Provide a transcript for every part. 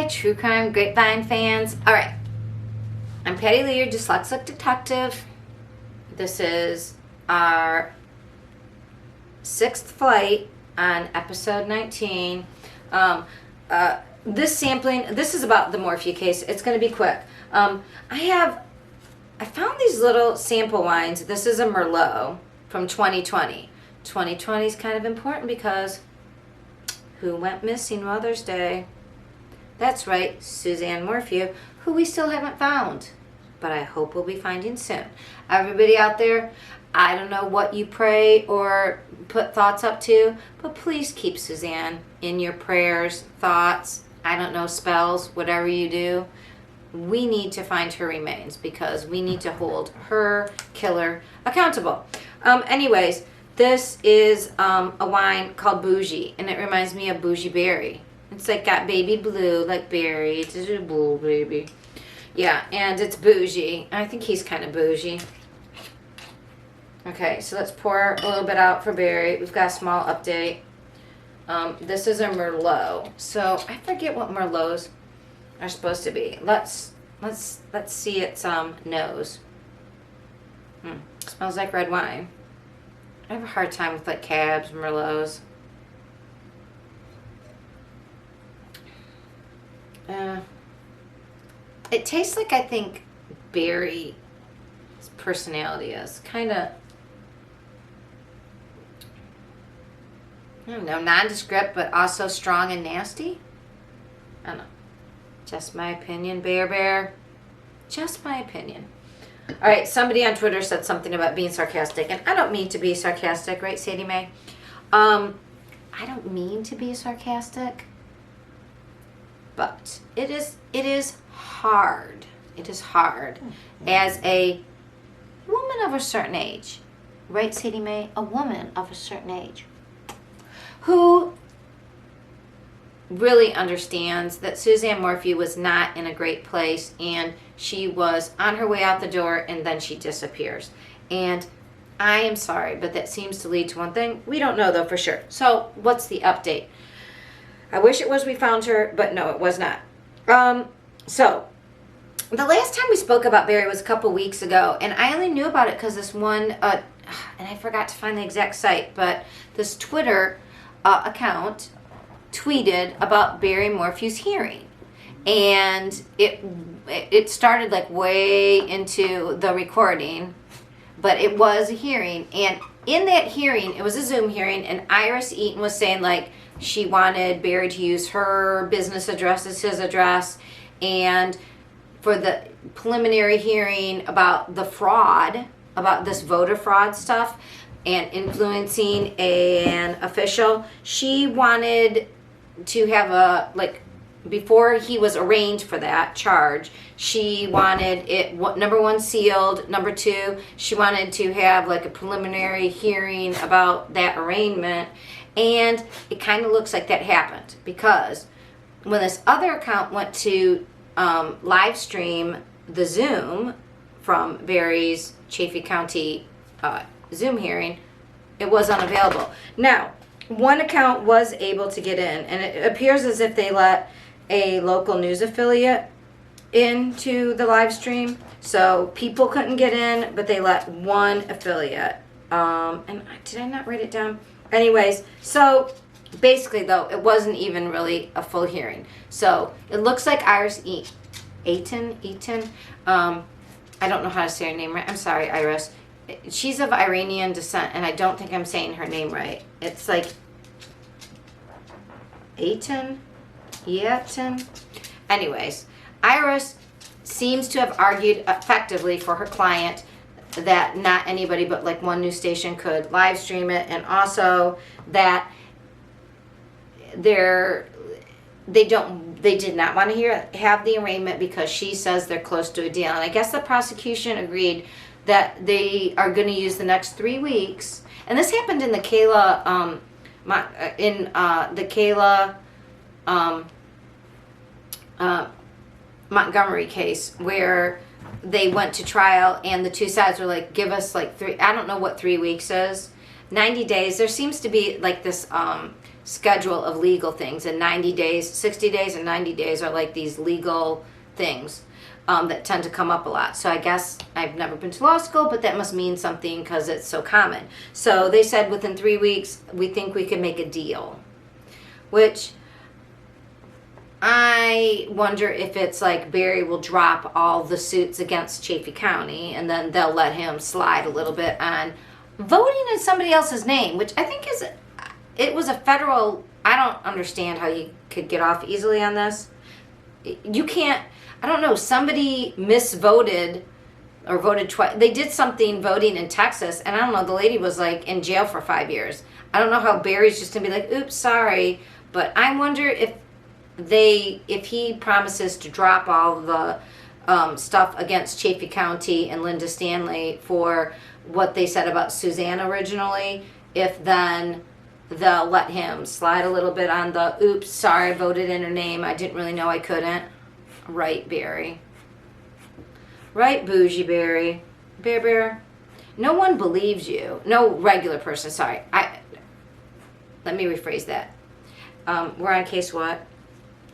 Hi, true crime grapevine fans. All right, I'm Patti Lee, your dyslexic detective. This is our 6th flight on episode 19. This is about the Morphew case. It's going to be quick. I found these little sample wines. This is a Merlot from 2020. 2020 is kind of important because who went missing Mother's Day? That's right, Suzanne Morphew, who we still haven't found, but I hope we'll be finding soon. Everybody out there, I don't know what you pray or put thoughts up to, but please keep Suzanne in your prayers, thoughts, I don't know, spells, whatever you do. We need to find her remains because we need to hold her killer accountable. Anyways, this is a wine called Bougie, and it reminds me of Bougie Berry. It's like got baby blue, like Barry. It's a blue baby. Yeah, and it's Bougie. I think he's kind of bougie. Okay, so let's pour a little bit out for Barry. We've got a small update. This is a Merlot. So I forget what Merlots are supposed to be. Let's see its nose. Smells like red wine. I have a hard time with like cabs, Merlots. It tastes like, I think, Barry's personality is. Kind of, I don't know, nondescript, but also strong and nasty. I don't know. Just my opinion, Bear. Just my opinion. All right, somebody on Twitter said something about being sarcastic, and I don't mean to be sarcastic, right, Sadie Mae? I don't mean to be sarcastic. But it is hard. It is hard as a woman of a certain age, right, Sadie Mae? A woman of a certain age who really understands that Suzanne Morphew was not in a great place and she was on her way out the door and then she disappears. And I am sorry, but that seems to lead to one thing. We don't know, though, for sure. So what's the update? I wish it was we found her, but no, it was not. So, the last time we spoke about Barry was a couple weeks ago, and I only knew about it because this one, and I forgot to find the exact site, but this Twitter account tweeted about Barry Morphew's hearing. And it started like way into the recording, but it was a hearing. And in that hearing, it was a Zoom hearing, and Eyton was saying like, she wanted Barry to use her business address as his address. And for the preliminary hearing about the fraud, about this voter fraud stuff and influencing an official, she wanted to have a, like, before he was arraigned for that charge, she wanted it, number one, sealed. Number two, she wanted to have like a preliminary hearing about that arraignment. And it kind of looks like that happened because when this other account went to live stream the Zoom from Barry's Chaffee County Zoom hearing, it was unavailable. Now, one account was able to get in, and it appears as if they let a local news affiliate into the live stream. So people couldn't get in, but they let one affiliate. And did I not write it down? Anyways, so basically, though, it wasn't even really a full hearing. So it looks like Eyton. I don't know how to say her name right. I'm sorry, Iris. She's of Iranian descent, and I don't think I'm saying her name right. It's like Eyton. Anyways, Iris seems to have argued effectively for her client that not anybody but like one news station could live stream it, and also that they did not want to have the arraignment because she says they're close to a deal. And I guess the prosecution agreed that they are going to use the next 3 weeks. And this happened in the Kayla Montgomery case where they went to trial and the two sides were like, give us like 3, I don't know what 3 weeks is. 90 days. There seems to be like this schedule of legal things, and 90 days, 60 days, and 90 days are like these legal things that tend to come up a lot. So I guess I've never been to law school, but that must mean something because it's so common. So they said within 3 weeks, we think we could make a deal, which I wonder if it's like Barry will drop all the suits against Chaffee County, and then they'll let him slide a little bit on voting in somebody else's name, which I think is, it was a federal, I don't understand how you could get off easily on this. You can't, I don't know, somebody misvoted or voted twice. They did something voting in Texas, and I don't know, the lady was like in jail for 5 years. I don't know how Barry's just gonna be like, oops, sorry. But I wonder if he promises to drop all the stuff against Chaffee County and Linda Stanley for what they said about Suzanne originally, if then they'll let him slide a little bit on the, oops, sorry, I voted in her name, I didn't really know I couldn't. Right, Barry. Right, Bougie, Barry. Bear. No one believes you. No regular person, sorry. Let me rephrase that. We're on case what?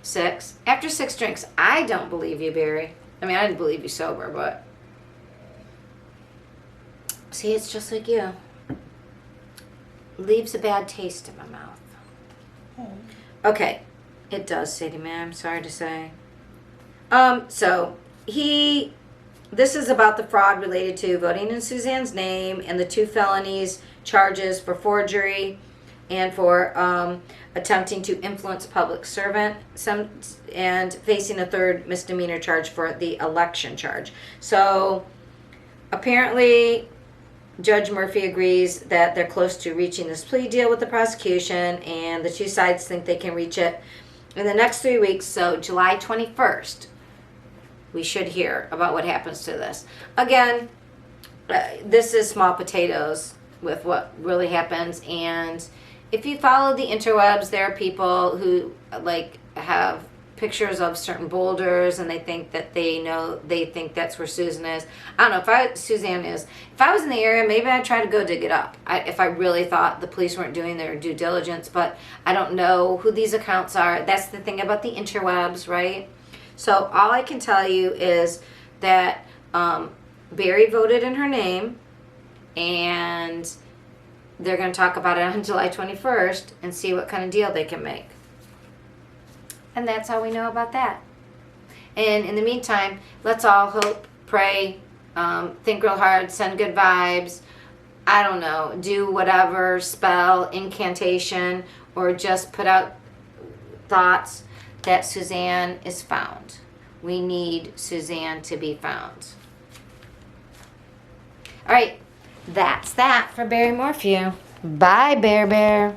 6. After 6 drinks, I don't believe you, Barry. I mean, I didn't believe you sober, but... See, it's just like you. Leaves a bad taste in my mouth. Okay. It does, Sadie, man. I'm sorry to say. So, this is about the fraud related to voting in Suzanne's name and the 2 felonies charges for forgery and for attempting to influence public servant, and facing a 3rd misdemeanor charge for the election charge. So apparently Judge Murphy agrees that they're close to reaching this plea deal with the prosecution, and the 2 sides think they can reach it in the next 3 weeks. So July 21st, we should hear about what happens to this. Again, this is small potatoes with what really happens, and if you follow the interwebs, there are people who like have pictures of certain boulders, and they think that's where Susan is. I don't know Suzanne is. If I was in the area, maybe I'd try to go dig it up. If I really thought the police weren't doing their due diligence, but I don't know who these accounts are. That's the thing about the interwebs, right? So all I can tell you is that Barry voted in her name, and they're going to talk about it on July 21st and see what kind of deal they can make. And that's all we know about that. And in the meantime, let's all hope, pray, think real hard, send good vibes. I don't know, do whatever, spell, incantation, or just put out thoughts that Suzanne is found. We need Suzanne to be found. All right. That's that for Barry Morphew. Bye, Bear.